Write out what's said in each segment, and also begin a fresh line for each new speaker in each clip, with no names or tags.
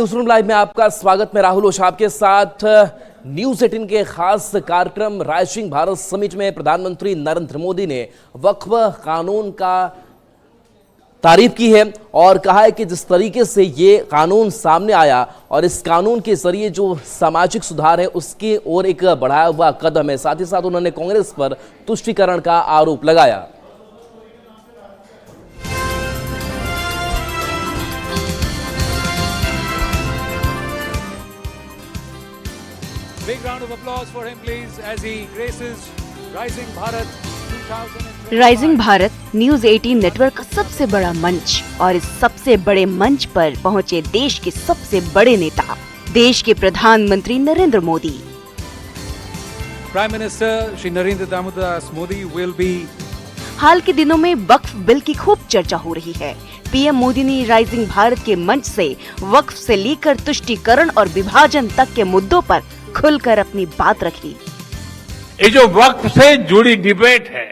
News room live में आपका स्वागत। मैं राहुल ओझा आपके साथ। न्यूज 18 के खास कार्यक्रम राइजिंग भारत समिट में प्रधानमंत्री नरेंद्र मोदी ने वक्फ कानून का तारीफ की है और कहा है कि जिस तरीके से ये कानून सामने आया और इस कानून के जरिए जो सामाजिक सुधार है उसकी ओर एक बढ़ाया हुआ कदम है। साथ ही साथ उन्होंने कांग्रेस पर तुष्टीकरण का आरोप लगाया।
Big round of applause for him, please, as he graces Rising Bharat 2000.
Rising Bharat news 18 network का सबसे बड़ा मंच और इस सबसे बड़े मंच पर पहुंचे देश के सबसे बड़े नेता, देश के प्रधानमंत्री Narendra Modi.
Prime Minister Shri Narendra Damodar Modi will be.
हाल के दिनों में वक्फ बिल की खूब चर्चा हो रही है। पीएम मोदी ने राइजिंग भारत के मंच से वक्फ से लेकर तुष्टीकरण और विभाजन तक के मुद्दों पर खुलकर अपनी बात रखी।
ये जो वक्फ से जुड़ी डिबेट है,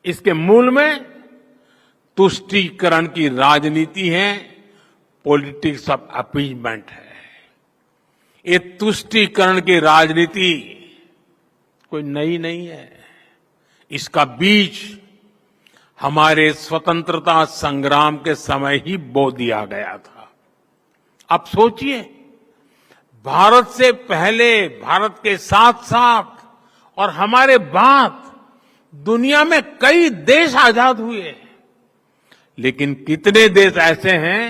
इसके मूल में तुष्टीकरण की राजनीति है, पॉलिटिक्स ऑफ अपीजमेंट है। ये तुष्टीकरण की राजनीति कोई नई नहीं है। इसका बीज हमारे स्वतंत्रता संग्राम के समय ही बो दिया गया था। अब सोचिए, भारत से पहले, भारत के साथ साथ और हमारे बाद दुनिया में कई देश आजाद हुए, लेकिन कितने देश ऐसे हैं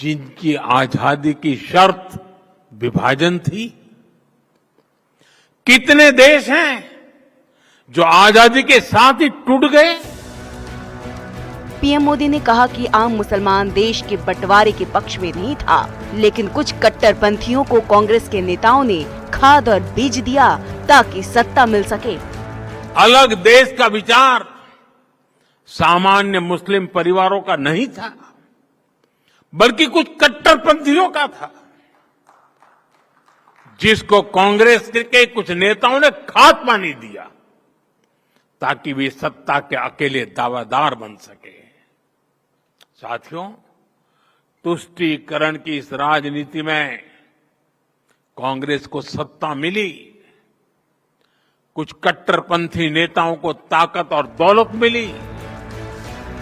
जिनकी आजादी की शर्त विभाजन थी? कितने देश हैं जो आजादी के साथ ही टूट गए?
पीएम मोदी ने कहा कि आम मुसलमान देश के बंटवारे के पक्ष में नहीं था, लेकिन कुछ कट्टरपंथियों को कांग्रेस के नेताओं ने खाद और बीज दिया ताकि सत्ता मिल सके।
अलग देश का विचार सामान्य मुस्लिम परिवारों का नहीं था, बल्कि कुछ कट्टरपंथियों का था, जिसको कांग्रेस के कुछ नेताओं ने खाद पानी दिया ताकि वे सत्ता के अकेले दावेदार बन सके। साथियों, तुष्टीकरण की इस राजनीति में कांग्रेस को सत्ता मिली, कुछ कट्टरपंथी नेताओं को ताकत और दौलत मिली।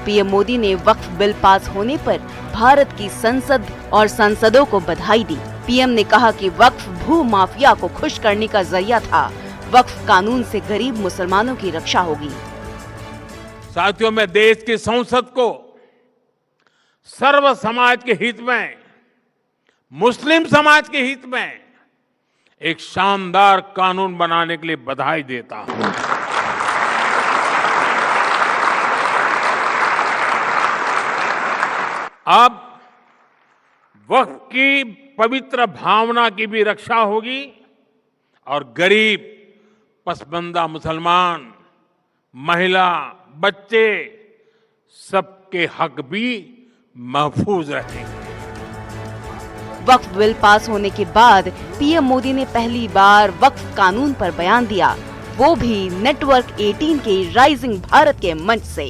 पीएम मोदी ने वक्फ बिल पास होने पर भारत की संसद और सांसदों को बधाई दी। पीएम ने कहा कि वक्फ भू माफिया को खुश करने का जरिया था। वक्फ कानून से गरीब मुसलमानों की रक्षा होगी।
साथियों, मैं देश की संसद को सर्व समाज के हित में, मुस्लिम समाज के हित में एक शानदार कानून बनाने के लिए बधाई देता हूं। अब वक्फ की पवित्र भावना की भी रक्षा होगी और गरीब, पसमानदा मुसलमान, महिला, बच्चे, सबके हक भी महफूज रहेंगे।
वक्फ बिल पास होने के बाद पीएम मोदी ने पहली बार वक्फ कानून पर बयान दिया, वो भी नेटवर्क 18 के राइजिंग भारत के मंच से।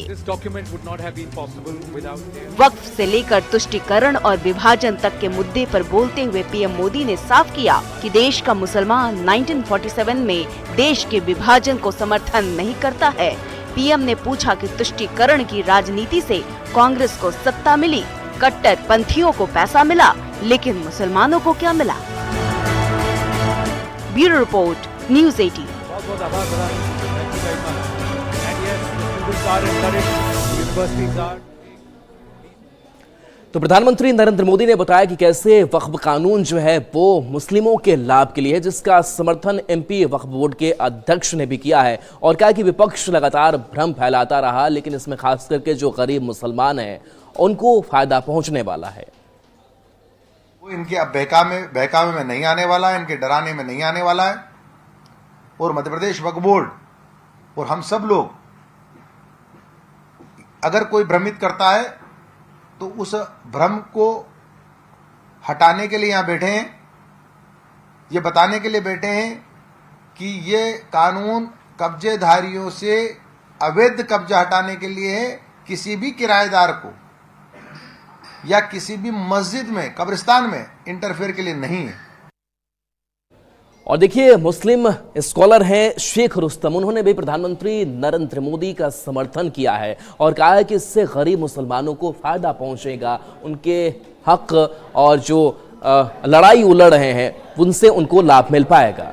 वक्फ से लेकर तुष्टीकरण और विभाजन तक के मुद्दे पर बोलते हुए पीएम मोदी ने साफ किया कि देश का मुसलमान 1947 में देश के विभाजन को समर्थन नहीं करता है। पीएम ने पूछा कि तुष्टीकरण की राजनीति से कांग्रेस को सत्ता मिली, कट्टरपंथियों को पैसा मिला, लेकिन मुसलमानों को क्या मिला? Bureau report, news 18।
तो प्रधानमंत्री नरेंद्र मोदी ने बताया कि कैसे वक्फ कानून जो है वो मुस्लिमों के लाभ के लिए है, जिसका समर्थन एमपी वक्फ बोर्ड के अध्यक्ष ने भी किया है और कहा कि विपक्ष लगातार भ्रम फैलाता रहा, लेकिन इसमें खास करके जो गरीब मुसलमान हैं उनको फायदा पहुंचने वाला है।
वो इनके अब बहकावे में नहीं आने वाला है, इनके डराने में नहीं आने वाला है। और मध्य प्रदेश वक्फ बोर्ड और हम सब लोग, अगर कोई भ्रमित करता है तो उस भ्रम को हटाने के लिए यहां बैठे हैं, ये बताने के लिए बैठे हैं कि ये कानून कब्जेधारियों से अवैध कब्जा हटाने के लिए है। किसी भी किराएदार को या किसी भी मस्जिद में, कब्रिस्तान में इंटरफेयर के लिए नहीं है।
और देखिए, मुस्लिम स्कॉलर हैं शेख रुस्तम, उन्होंने भी प्रधानमंत्री नरेंद्र मोदी का समर्थन किया है और कहा है कि इससे गरीब मुसलमानों को फायदा पहुंचेगा, उनके हक और जो लड़ाई वो लड़ रहे हैं उनसे उनको लाभ मिल पाएगा।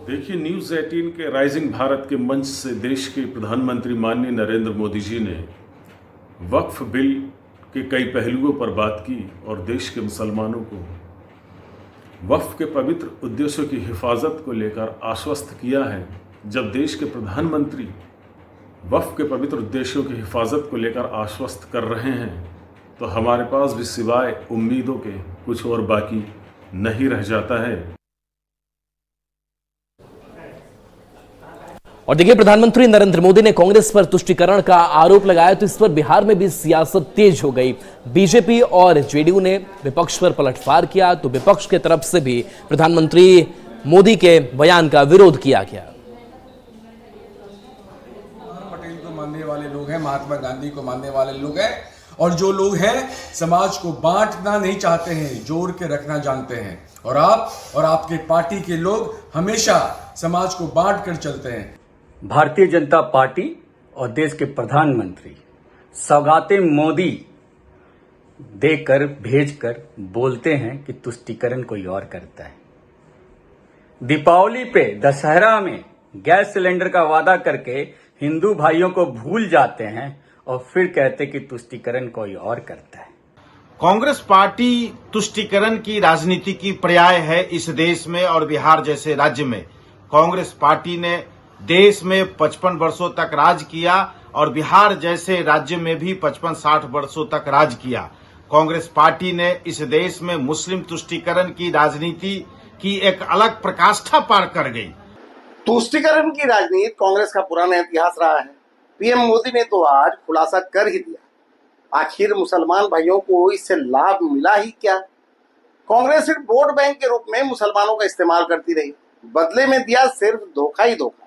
देखिए, न्यूज़ 18 के राइजिंग भारत के मंच से देश के प्रधानमंत्री माननीय नरेंद्र मोदी जी ने वक्फ बिल के कई पहलुओं पर बात की और देश के मुसलमानों को वक्फ के पवित्र उद्देश्यों की हिफाजत को लेकर आश्वस्त किया है। जब देश के प्रधानमंत्री वक्फ के पवित्र उद्देश्यों की हिफाजत को लेकर आश्वस्त कर रहे हैं तो हमारे पास भी सिवाय उम्मीदों के कुछ और बाकी नहीं रह जाता है।
और देखिए, प्रधानमंत्री नरेंद्र मोदी ने कांग्रेस पर तुष्टीकरण का आरोप लगाया तो इस पर बिहार में भी सियासत तेज हो गई। बीजेपी और जेडीयू ने विपक्ष पर पलटवार किया तो विपक्ष की तरफ से भी प्रधानमंत्री मोदी के बयान का विरोध किया गया।
पटेल को मानने वाले लोग हैं, महात्मा गांधी को मानने वाले लोग हैं, और जो लोग हैं समाज को बांटना नहीं चाहते हैं, जोड़ के रखना जानते हैं। और आप और आपके पार्टी के लोग हमेशा समाज को बांट कर चलते हैं।
भारतीय जनता पार्टी और देश के प्रधानमंत्री सौगातें मोदी देकर भेजकर बोलते हैं कि तुष्टीकरण कोई और करता है। दीपावली पे, दशहरा में गैस सिलेंडर का वादा करके हिंदू भाइयों को भूल जाते हैं और फिर कहते कि तुष्टीकरण कोई और करता है।
कांग्रेस पार्टी तुष्टीकरण की राजनीति की पर्याय है इस देश में और बिहार जैसे राज्य में। कांग्रेस पार्टी ने देश में 55 वर्षों तक राज किया और बिहार जैसे राज्य में भी 55-60 वर्षों तक राज किया। कांग्रेस पार्टी ने इस देश में मुस्लिम तुष्टीकरण की राजनीति की एक अलग प्रकाष्ठा पार कर गई।
तुष्टीकरण की राजनीति कांग्रेस का पुराना इतिहास रहा है। पीएम मोदी ने तो आज खुलासा कर ही दिया। आखिर मुसलमान भाइयों को इससे लाभ मिला ही क्या? कांग्रेस सिर्फ वोट बैंक के रूप में मुसलमानों का इस्तेमाल करती रही, बदले में दिया सिर्फ धोखा ही धोखा।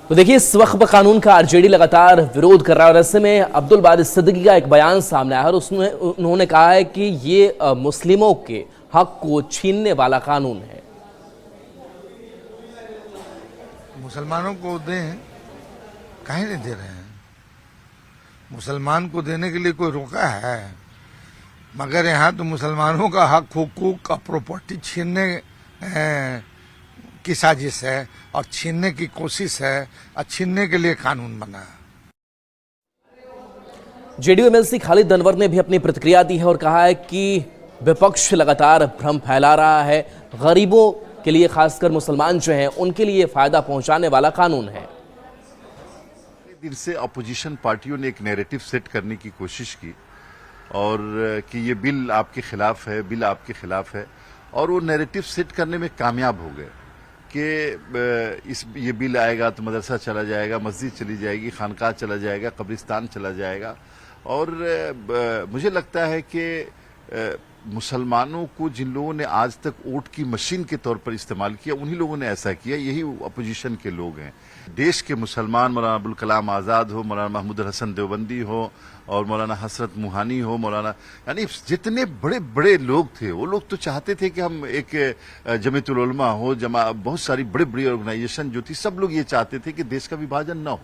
तो देखिए, इस वक्फ कानून का आरजेडी लगातार विरोध कर रहा है और ऐसे में अब्दुल बारी सिद्दीकी का एक बयान सामने आया और उन्होंने कहा है कि ये मुस्लिमों के हक को छीनने वाला कानून है।
मुसलमानों को दें, काहे नहीं दे रहे हैं? मुसलमान को देने के लिए कोई रोका है? मगर यहाँ तो मुसलमानों का हक, हुकूक का प्रॉपर्टी छीनने की साजिश है और छीनने की कोशिश है और छीनने के लिए कानून बना।
जेडीयू एमएलसी खालिद अनवर ने भी अपनी प्रतिक्रिया दी है और कहा है कि विपक्ष लगातार भ्रम फैला रहा है। गरीबों के लिए, खासकर मुसलमान जो हैं, उनके लिए फायदा पहुंचाने वाला कानून है।
दिन से अपोजिशन पार्टियों ने एक नैरेटिव सेट करने की कोशिश की और कि ये बिल आपके खिलाफ है, बिल आपके खिलाफ है, और वो नैरेटिव सेट करने में कामयाब हो गए कि ये बिल आएगा तो मदरसा चला जाएगा, मस्जिद चली जाएगी, खानकाह चला जाएगा, कब्रिस्तान चला जाएगा। और मुझे लगता है कि मुसलमानों को जिन लोगों ने आज तक वोट की मशीन के तौर पर इस्तेमाल किया, उन्हीं लोगों ने ऐसा किया। यही अपोजिशन के लोग हैं। देश के मुसलमान, मौलाना अबुल कलाम आज़ाद हो, मौलाना महमूद हसन देवबंदी हो और मौलाना हसरत मुहानी हो, मौलाना, यानी जितने बड़े बड़े लोग थे, वो लोग तो चाहते थे कि हम एक जमीयतुल उलमा हो, बहुत सारी बड़ी बड़ी ऑर्गेनाइजेशन जो थी, सब लोग ये चाहते थे कि देश का विभाजन न हो।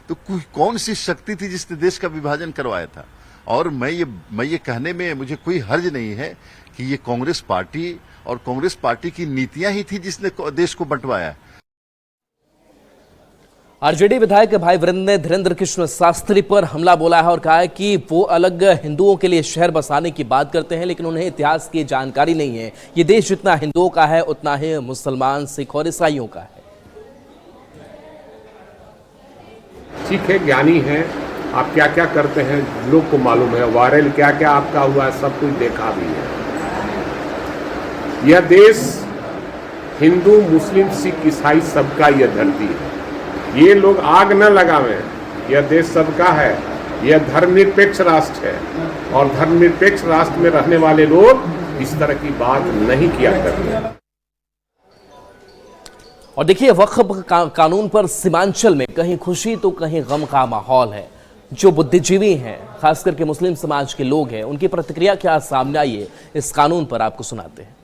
तो कौन सी शक्ति थी जिसने देश का विभाजन करवाया था? और मैं ये कहने में मुझे कोई हर्ज नहीं है कि ये कांग्रेस पार्टी और कांग्रेस पार्टी की नीतियां ही थी जिसने देश को बंटवाया।
आरजेडी विधायक भाई वीरेंद्र ने धीरेन्द्र कृष्ण शास्त्री पर हमला बोला है और कहा है कि वो अलग हिंदुओं के लिए शहर बसाने की बात करते हैं, लेकिन उन्हें इतिहास की जानकारी नहीं है। ये देश जितना हिंदुओं का है उतना ही मुसलमान, सिख और ईसाइयों का है।
सिख है, ज्ञानी है, आप क्या क्या करते हैं लोग को मालूम है, वायरल क्या क्या आपका हुआ है सब कुछ देखा भी है। यह देश हिंदू, मुस्लिम, सिख, ईसाई सबका यह धरती है। ये लोग आग न लगावें, यह देश सबका है। यह धर्मनिरपेक्ष राष्ट्र है और धर्मनिरपेक्ष राष्ट्र में रहने वाले लोग इस तरह की बात नहीं किया करते।
और देखिए, वक्फ कानून पर सीमांचल में कहीं खुशी तो कहीं गम का माहौल है। जो बुद्धिजीवी हैं, खास करके मुस्लिम समाज के लोग हैं, उनकी प्रतिक्रिया क्या सामने आई है इस कानून पर, आपको सुनाते हैं।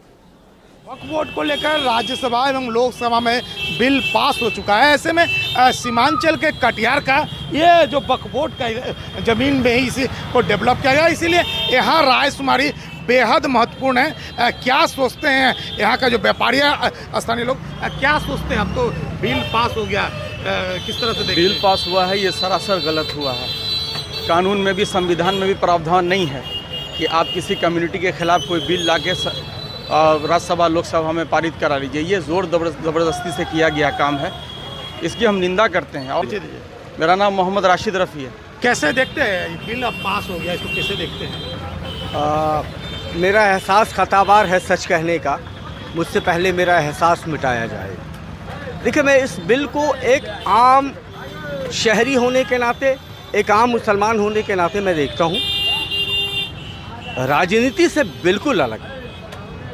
वक्फ बोर्ड को लेकर राज्यसभा एवं लोकसभा में बिल पास हो चुका है। ऐसे में सीमांचल के कटिहार का ये जो वक्फ बोर्ड का जमीन में ही इसी को डेवलप किया गया, इसीलिए यहाँ रायशुमारी बेहद महत्वपूर्ण है। क्या सोचते हैं यहाँ का जो व्यापारी है, स्थानीय लोग क्या सोचते हैं? अब तो बिल पास हो गया, किस तरह से देखते हैं?
बिल पास हुआ है, ये सरासर गलत हुआ है। कानून में भी, संविधान में भी प्रावधान नहीं है कि आप किसी कम्युनिटी के खिलाफ कोई बिल लाके राज्यसभा लोकसभा में पारित करा लीजिए। ये जोर ज़बरदस्ती से किया गया काम है, इसकी हम निंदा करते हैं। और मेरा नाम मोहम्मद राशिद रफ़ी है।
कैसे देखते हैं बिल अब पास हो गया, इसको कैसे देखते हैं?
मेरा एहसास खताबार है सच कहने का, मुझसे पहले मेरा एहसास मिटाया जाए। देखिए, मैं इस बिल को एक आम शहरी होने के नाते, एक आम मुसलमान होने के नाते मैं देखता हूँ राजनीति से बिल्कुल अलग।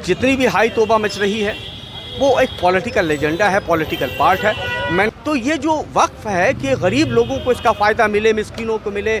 जितनी भी हाई तोबा मच रही है वो एक पॉलिटिकल एजेंडा है, पॉलिटिकल पार्ट है। मैं तो ये जो वक्फ है कि गरीब लोगों को इसका फ़ायदा मिले, मिस्किनों को मिले,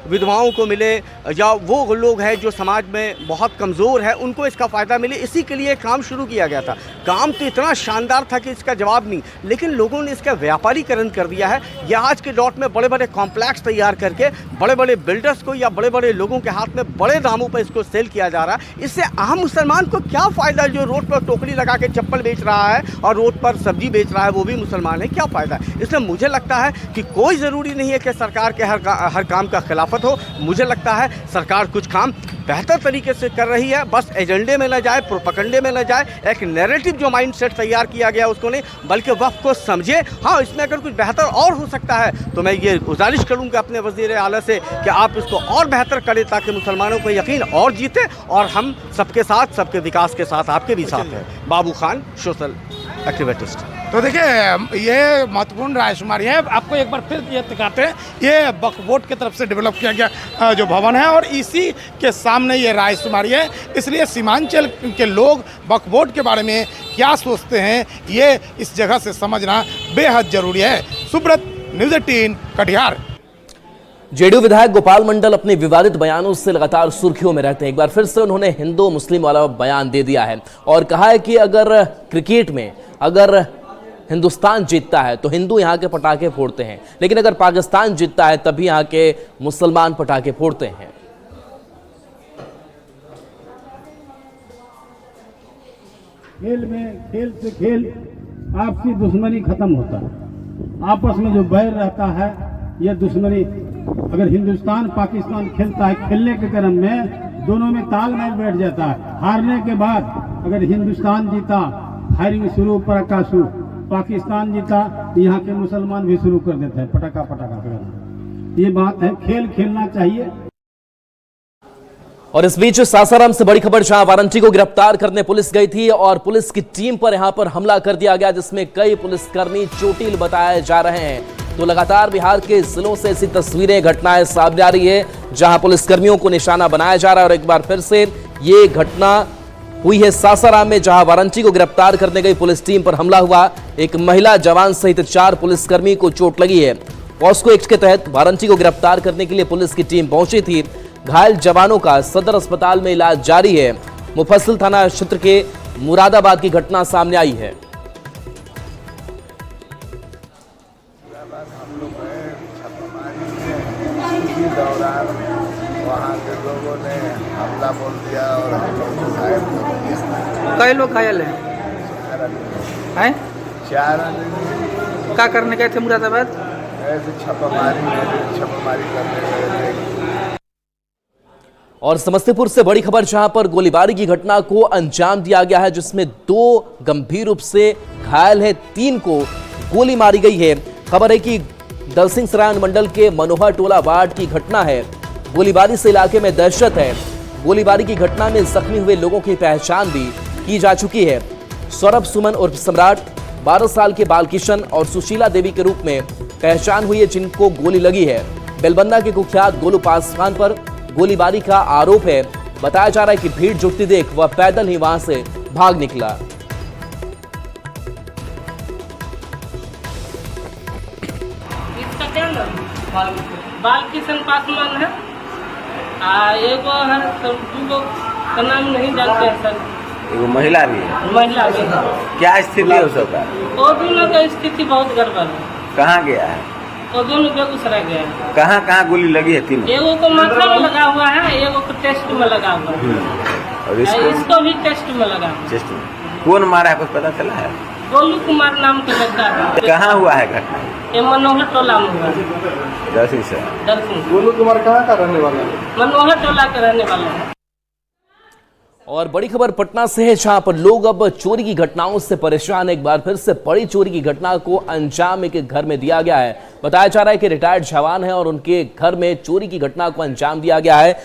विधवाओं को मिले, या वो लोग हैं जो समाज में बहुत कमज़ोर है उनको इसका फ़ायदा मिले, इसी के लिए काम शुरू किया गया था। काम तो इतना शानदार था कि इसका जवाब नहीं, लेकिन लोगों ने इसका व्यापारीकरण कर दिया है। या आज के दौर में बड़े बड़े कॉम्प्लेक्स तैयार करके बड़े बड़े बिल्डर्स को या बड़े बड़े लोगों के हाथ में बड़े दामों पर इसको सेल किया जा रहा है। इससे आम मुसलमान को क्या फ़ायदा? जो रोड पर टोकरी लगा के चप्पल बेच रहा है और रोड पर सब्जी बेच रहा है वो भी मुसलमान है, क्या फ़ायदा है? इसलिए मुझे लगता है कि कोई ज़रूरी नहीं है कि सरकार के हर काम का खिलाफत हो। मुझे लगता है सरकार कुछ काम बेहतर तरीके से कर रही है, बस एजेंडे में न जाए, प्रोपगंडे में न जाए। एक नैरेटिव जो माइंडसेट तैयार किया गया उसको नहीं, बल्कि वक्फ को समझे। हाँ, इसमें अगर कुछ बेहतर और हो सकता है तो मैं ये गुजारिश करूँगा अपने वज़ीर आला से कि आप इसको और बेहतर करें ताकि मुसलमानों को यकीन और जीते, और हम सबके साथ, सबके विकास के साथ, आपके भी साथ हैं। बाबू खान, सोशल एक्टिविस्ट।
तो देखिए, ये महत्वपूर्ण रायशुमारी है। आपको एक बार फिर ये दिखाते हैं, ये वक्फ बोर्ड की तरफ से डेवलप किया गया जो भवन है, और इसी के सामने ये रायशुमारी है। इसलिए सीमांचल के लोग वक्फ बोर्ड के बारे में क्या सोचते हैं, ये इस जगह से समझना बेहद जरूरी है। सुब्रत, न्यूज़ 18 कटिहार।
जेडीयू विधायक गोपाल मंडल अपने विवादित बयानों से लगातार सुर्खियों में रहते हैं। एक बार फिर से उन्होंने हिंदू मुस्लिम वाला बयान दे दिया है और कहा है कि अगर क्रिकेट में अगर हिंदुस्तान जीतता है तो हिंदू यहाँ के पटाखे फोड़ते हैं, लेकिन अगर पाकिस्तान जीतता है तभी यहाँ के मुसलमान पटाखे फोड़ते हैं।
खेल से खेल आपसी दुश्मनी खत्म होता है। आपस में जो बैर रहता है, यह दुश्मनी, अगर हिंदुस्तान पाकिस्तान खेलता है, खेलने के क्रम में दोनों में तालमेल बैठ जाता है। हारने के बाद अगर हिंदुस्तान जीता, फायरिंग शुरू, पटाखा शुरू, पाकिस्तान जीता, यहाँ के मुसलमान भी शुरू कर देते हैं पटाखा करना। ये बात है, खेल खेलना चाहिए।
और इस बीच सासाराम से बड़ी खबर, जहां वारंटी को गिरफ्तार करने पुलिस गई थी और पुलिस की टीम पर यहां पर हमला कर दिया गया, जिसमें कई पुलिसकर्मी चोटिल बताए जा रहे हैं। तो लगातार बिहार के जिलों से ऐसी तस्वीरें, घटनाएं सामने आ रही है जहां पुलिसकर्मियों को निशाना बनाया जा रहा है। और एक बार फिर से ये घटना हुई है सासाराम में, जहां वारंटी को गिरफ्तार करने गई पुलिस टीम पर हमला हुआ। एक महिला जवान सहित 4 पुलिसकर्मी को चोट लगी है। पॉस्को एक्ट के तहत वारंटी को गिरफ्तार करने के लिए पुलिस की टीम पहुंची थी। घायल जवानों का सदर अस्पताल में इलाज जारी है। मुफस्सिल थाना क्षेत्र के मुरादाबाद की घटना सामने आई है।
वहाँ के लोगों ने हमला बोल दिया और हम लोग को घायल कर दिया।
कई लोग घायल हैं?
4 आदमी।
क्या करने गए थे मुरादाबाद?
ऐसे छापामारी करने गए थे।
और समस्तीपुर से बड़ी खबर, जहां पर गोलीबारी की घटना को अंजाम दिया गया है, जिसमें 2 गंभीर रूप से घायल है, 3 को गोली मारी गई है। खबर है कि दलसिंह सराय मंडल के मनोहर टोला वार्ड की घटना है। गोलीबारी से इलाके में दहशत है। गोलीबारी की घटना में जख्मी हुए लोगों की पहचान भी की जा चुकी है। सौरभ सुमन उर्फ सम्राट, 12 साल के बालकिशन और सुशीला देवी के रूप में पहचान हुई है, जिनको गोली लगी है। बेलबंदा के कुख्यात गोलू पासवान पर गोलीबारी का आरोप है। बताया जा रहा है कि भीड़ जुटती देख वह पैदल ही वहां से भाग निकला।
बालकिशन पासवान है, एगो है दूगो का नाम नहीं जानते हैं सर।
एगो महिला भी है।
महिला भी है।
क्या स्थिति है उस सबका?
वो दोनों की स्थिति बहुत गड़बड़ है।
कहाँ गया है?
वो दोनों बेगूसराय गए हैं।
कहाँ कहाँ गोली लगी है? तीनों?
एगो को माथा में लगा हुआ है, एगो को टेस्ट में लगा हुआ है,
और
इसको भी टेस्ट में लगा हुआ है।
चेस्ट में कौन मारा है, कुछ पता चला है?
गोलू कुमार नाम का लड़का है।
कहाँ हुआ है घटना?
ये मनोहर टोला में हुआ है।
दरसिंह से।
दरसिंह।
गोलू कुमार कहाँ का रहने वाला है?
मनोहर टोला का रहने वाला है।
और बड़ी खबर पटना से है, जहां पर लोग अब चोरी की घटनाओं से परेशान। एक बार फिर से बड़ी चोरी की घटना को अंजाम एक घर में दिया गया है। बताया जा रहा है कि रिटायर्ड जवान है और उनके घर में चोरी की घटना को अंजाम दिया गया है।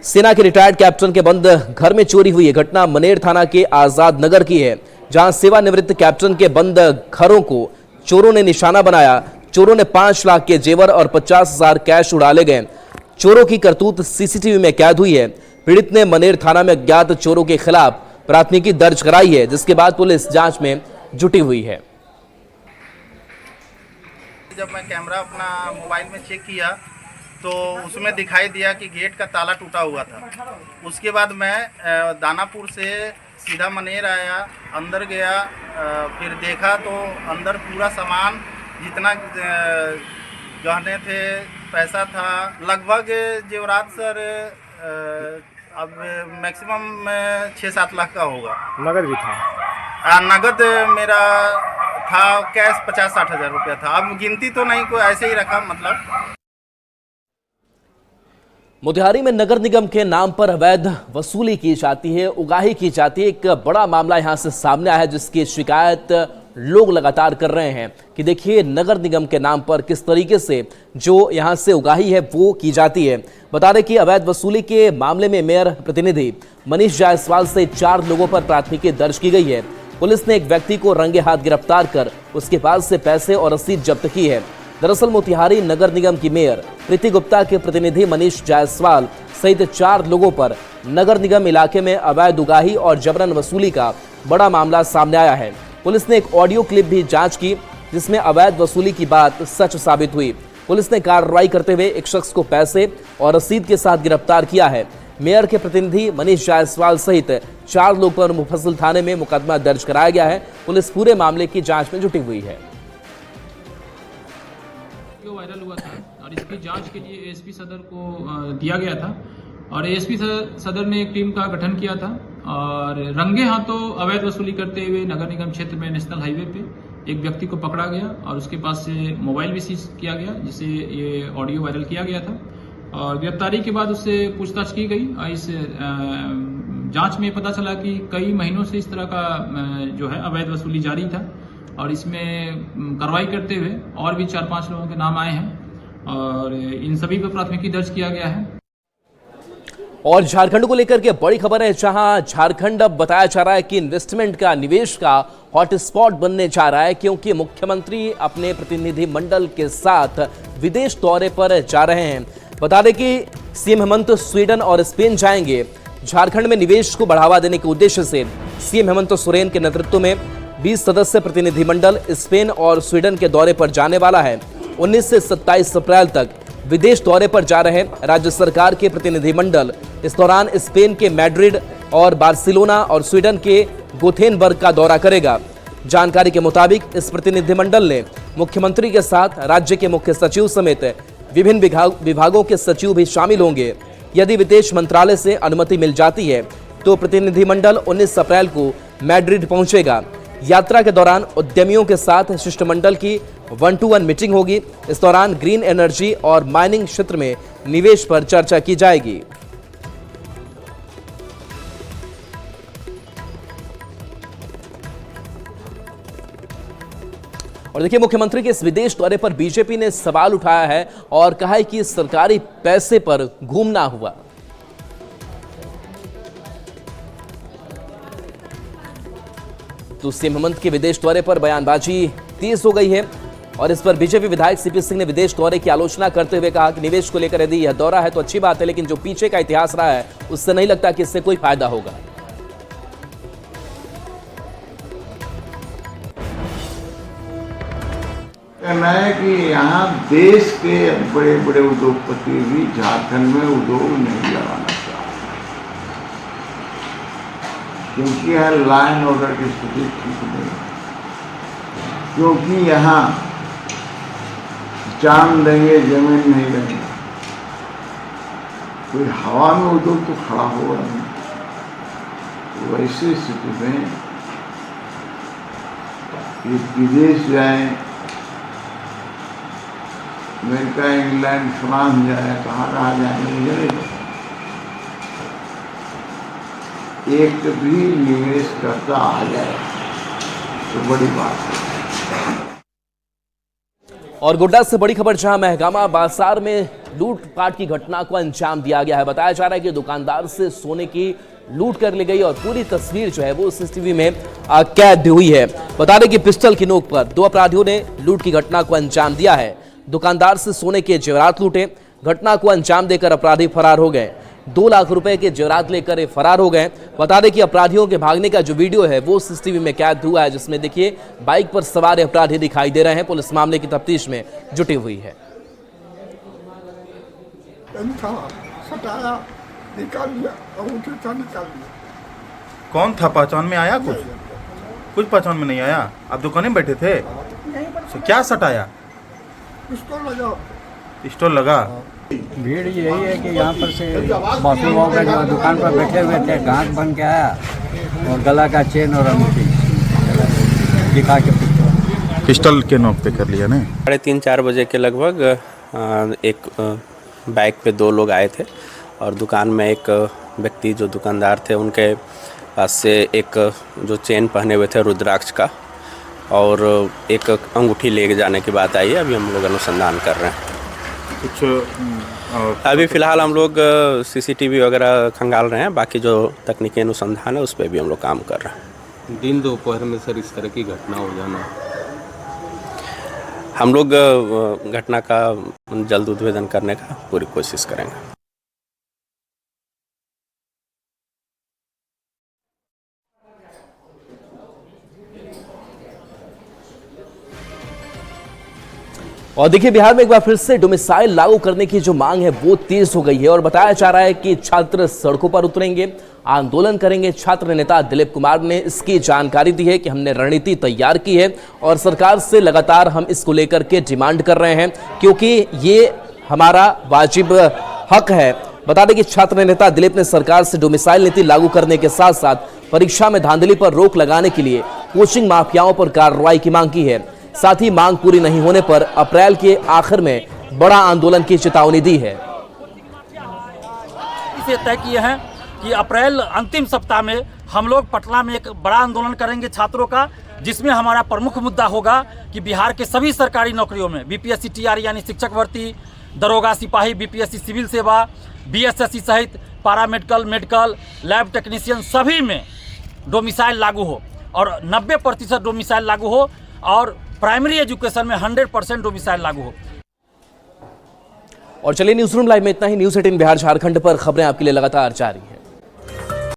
सेना के रिटायर्ड कैप्टन के बंद घर में चोरी हुई है। घटना मनेर थाना के आजाद नगर की है, जहां सेवानिवृत्त कैप्टन के बंद घरों को चोरों ने निशाना बनाया। चोरों ने 5 लाख के जेवर और 50,000 कैश उड़ा ले गए। चोरों की करतूत सीसीटीवी में कैद हुई है। पीड़ित ने मनेर थाना में अज्ञात चोरों के खिलाफ प्राथमिकी दर्ज कराई है, जिसके बाद पुलिस जांच में जुटी हुई है।
जब मैं कैमरा अपना मोबाइल में चेक किया तो उसमें दिखाई दिया कि गेट का ताला टूटा हुआ था। उसके बाद मैं दानापुर से सीधा मनेर आया, अंदर गया, फिर देखा तो अंदर पूरा सामान जितना गहने थे, पैसा था, लगभग जेवरात सर अब मैक्सिमम 6-7 लाख का होगा।
नगद भी था?
नगद मेरा था, कैश 50-60 हज़ार रुपया था। अब गिनती तो नहीं, कोई ऐसे ही रखा मतलब।
मोतिहारी में नगर निगम के नाम पर अवैध वसूली की जाती है, उगाही की जाती है। एक बड़ा मामला यहां से सामने आया है, जिसकी शिकायत लोग लगातार कर रहे हैं कि देखिए नगर निगम के नाम पर किस तरीके से जो यहां से उगाही है वो की जाती है। बता दें कि अवैध वसूली के मामले में मेयर प्रतिनिधि मनीष जायसवाल से 4 लोगों पर प्राथमिकी दर्ज की गई है। पुलिस ने एक व्यक्ति को रंगे हाथ गिरफ्तार कर उसके पास से पैसे और रसीद जब्त की है। दरअसल मोतिहारी नगर निगम की मेयर प्रीति गुप्ता के प्रतिनिधि मनीष जायसवाल सहित 4 लोगों पर नगर निगम इलाके में अवैध उगाही और जबरन वसूली का बड़ा मामला सामने आया है। पुलिस ने एक ऑडियो क्लिप भी जांच की, जिसमें अवैध वसूली की बात सच साबित हुई। पुलिस ने कार्रवाई करते हुए एक शख्स को पैसे और रसीद के साथ गिरफ्तार किया है। मेयर के प्रतिनिधि मनीष जायसवाल सहित 4 लोग पर मुफस्सिल थाने में मुकदमा दर्ज कराया गया है। पुलिस पूरे मामले की जांच में जुटी हुई है।
वायरल हुआ था और इसकी जांच के लिए एसपी सदर को दिया गया था और एसपी सदर ने एक टीम का गठन किया था और रंगे हाथों अवैध वसूली करते हुए नगर निगम क्षेत्र में नेशनल हाईवे पे एक व्यक्ति को पकड़ा गया और उसके पास से मोबाइल भी सीज किया गया, जिसे ये ऑडियो वायरल किया गया था। और गिरफ्तारी के बाद उससे पूछताछ की गई और इस जांच में पता चला कि कई महीनों से इस तरह का जो है अवैध वसूली जारी था और इसमें कार्रवाई करते हुए और भी 4-5 लोगों के नाम आए हैं और इन सभी पर प्राथमिकी दर्ज किया गया है।
और झारखंड को लेकर के बड़ी खबर है, जहां झारखंड अब बताया जा रहा है कि इन्वेस्टमेंट का, निवेश का हॉटस्पॉट बनने जा रहा है, क्योंकि मुख्यमंत्री अपने प्रतिनिधि मंडल के साथ विदेश दौरे पर जा रहे हैं। बता दें कि सीएम हेमंत स्वीडन और स्पेन जाएंगे। झारखंड में निवेश को बढ़ावा देने के उद्देश्य से सीएम हेमंत सोरेन के नेतृत्व में 20 सदस्य प्रतिनिधिमंडल स्पेन और स्वीडन के दौरे पर जाने वाला है। 19 से 27 अप्रैल तक विदेश दौरे पर जा रहे राज्य सरकार के प्रतिनिधिमंडल इस दौरान स्पेन के मैड्रिड और बार्सिलोना और स्वीडन के गोथेनबर्ग का दौरा करेगा। जानकारी के मुताबिक इस प्रतिनिधिमंडल ने मुख्यमंत्री के साथ राज्य के मुख्य सचिव समेत विभिन्न विभागों के सचिव भी शामिल होंगे। यदि विदेश मंत्रालय से अनुमति मिल जाती है तो प्रतिनिधिमंडल 19 अप्रैल को मैड्रिड पहुंचेगा। यात्रा के दौरान उद्यमियों के साथ शिष्टमंडल की 1-to-1 मीटिंग होगी। इस दौरान ग्रीन एनर्जी और माइनिंग क्षेत्र में निवेश पर चर्चा की जाएगी। और देखिए, मुख्यमंत्री के इस विदेश दौरे पर बीजेपी ने सवाल उठाया है और कहा है कि सरकारी पैसे पर घूमना हुआ। तो सीएम हेमंत के विदेश दौरे पर बयानबाजी तेज हो गई है और इस पर बीजेपी विधायक सीपी सिंह ने विदेश दौरे की आलोचना करते हुए कहा कि निवेश को लेकर यदि यह दौरा है तो अच्छी बात है, लेकिन जो पीछे का इतिहास रहा है उससे नहीं लगता कि इससे कोई फायदा होगा।
कहना है कि यहाँ देश के बड़े बड़े उद्योगपति भी झारखंड में उद्योग नहीं लगाना चाहते, क्योंकि यहाँ लॉ एंड ऑर्डर की स्थिति ठीक नहीं, क्योंकि यहाँ जान देंगे जमीन नहीं देंगे, कोई हवा में उद्योग तो खड़ा होगा नहीं। तो ऐसी स्थिति में ये विदेश जाए, अमेरिका, इंग्लैंड, फ्रांस जाए, कहाँ जाएंगे, एक भी निवेश करता आ जाए तो बड़ी बात है।
और गोड्डा से बड़ी खबर, जहां महगामा बाजार में लूटपाट की घटना को अंजाम दिया गया है। बताया जा रहा है कि दुकानदार से सोने की लूट कर ली गई और पूरी तस्वीर जो है वो सीसीटीवी में कैद हुई है। बता दें कि पिस्टल की नोक पर दो अपराधियों ने लूट की घटना को अंजाम दिया है। दुकानदार से सोने के जेवरात लूटे, घटना को अंजाम देकर अपराधी फरार हो गए। 2 लाख रुपए के जेवरात लेकर फरार हो गए। बता दें कि अपराधियों के भागने का जो वीडियो है वो सीसीटीवी में कैद हुआ है, जिसमें देखिए बाइक पर सवार अपराधी दिखाई दे रहे हैं। पुलिस मामले की तफ्तीश में जुटी हुई है।
कौन था? पहचान में आया? कुछ पहचान में नहीं आया। आप दुकान में बैठे थे तो क्या सटाया? पिस्टल लगा।
भीड़ यही है कि यहाँ पर से बापू बाबू का जो दुकान पर बैठे हुए थे, गांठ बन के आया और गला का चेन और अंगूठी दिखा के
पिस्टल के नोक पे कर लिया ना।
3:30-4 बजे के लगभग एक बाइक पे 2 लोग आए थे और दुकान में एक व्यक्ति जो दुकानदार थे उनके पास से एक जो चेन पहने हुए थे रुद्राक्ष का और एक अंगूठी ले जाने की बात आई है। अभी हम लोग अनुसंधान कर रहे हैं। कुछ अभी फिलहाल हम लोग सीसीटीवी वगैरह खंगाल रहे हैं। बाकी जो तकनीकी अनुसंधान है उस पर भी हम लोग काम कर रहे हैं।
दिन दोपहर में सर इस तरह की घटना हो जाना,
हम लोग घटना का जल्द उद्भेदन करने का पूरी कोशिश करेंगे।
और देखिए, बिहार में एक बार फिर से डोमिसाइल लागू करने की जो मांग है वो तेज हो गई है और बताया जा रहा है कि छात्र सड़कों पर उतरेंगे, आंदोलन करेंगे। छात्र नेता दिलीप कुमार ने इसकी जानकारी दी है कि हमने रणनीति तैयार की है और सरकार से लगातार हम इसको लेकर के डिमांड कर रहे हैं, क्योंकि ये हमारा वाजिब हक है। बता दें कि छात्र नेता दिलीप ने सरकार से डोमिसाइल नीति लागू करने के साथ साथ परीक्षा में धांधली पर रोक लगाने के लिए कोचिंग माफियाओं पर कार्रवाई की मांग की है। साथ ही मांग पूरी नहीं होने पर अप्रैल के आखिर में बड़ा आंदोलन की चेतावनी दी है।
इसे तय किए हैं कि अप्रैल अंतिम सप्ताह में हम लोग पटना में एक बड़ा आंदोलन करेंगे छात्रों का, जिसमें हमारा प्रमुख मुद्दा होगा कि बिहार के सभी सरकारी नौकरियों में बीपीएससी टीआर यानी शिक्षक भर्ती, दरोगा सिपाही, बीपीएससी सिविल सेवा, बीएसएससी सहित पैरामेडिकल, मेडिकल, लैब टेक्नीशियन सभी में डोमिसाइल लागू हो और 90% डोमिसाइल लागू हो और प्राइमरी एजुकेशन में 100% डोमिसाइल लागू हो।
और चलिए, न्यूज़ रूम लाइव में इतना ही। न्यूज़ 18 बिहार झारखंड पर खबरें आपके लिए लगातार जारी है।